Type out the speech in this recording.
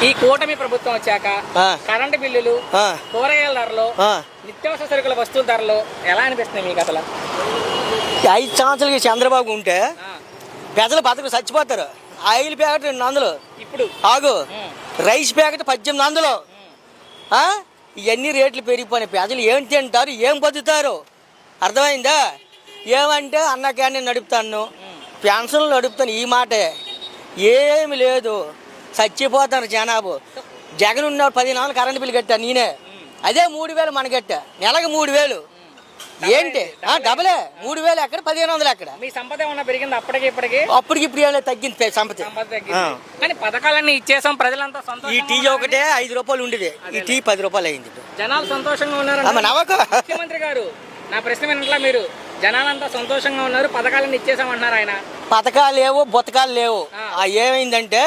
ఈ కూటమి ప్రభుత్వం వచ్చాక కరెంటు బిల్లులు, కూరగాయల ధరలు, నిత్యావసర సరుకుల వస్తువుల ధరలు ఎలా అనిపిస్తున్నాయి మీకు అసలు? 5 సంవత్సరాలకి చంద్రబాబు ఉంటే ప్రజలు బతుకు చచ్చిపోతారు. ఆయిల్ ప్యాకెట్ 200 ఇప్పుడు ఆగు, రైస్ ప్యాకెట్ 1800. ఇవన్నీ రేట్లు పెరిగిపోయినాయి. ప్రజలు ఏం తింటారు, ఏం బతుకుతారు? అర్థమైందా? ఏమంటే అన్న క్యాంటీన్ నడుపుతాను, పెన్షన్లు నడుపుతాను, ఈ మాటే ఏమి లేదు. చచ్చిపోతాను జనాభా. జగన్ ఉన్న 14 కరెంటు బిల్లు కట్టా నేనే. అదే 3000 మన కట్టా. నెలకు 3000 ఏంటి? డబలే 3000 ఎక్కడ, 1500 ఎక్కడ? మీ సంపద ఏమన్నా పెరిగింది అప్పటికి ఇప్పటికి? అప్పటికి ఇప్పుడు ఏమైనా తగ్గింది సంపద. కానీ పథకాలన్నీ ఇచ్చేసాం, ప్రజలంతా సంతోషం. ఈ టీ ఒకటే 5 రూపాయలు ఉండేది, ఈ టీ 10 రూపాయలు అయింది. జనాలు సంతోషంగా ఉన్నారు. ముఖ్యమంత్రి గారు నా ప్రశ్న వినట్లా మీరు? జనాలంతా సంతోషంగా ఉన్నారు, పథకాలన్నీ ఇచ్చేసామంటున్నారు ఆయన. పథకాలు లేవు, బొతకాలు లేవు. ఏమైందంటే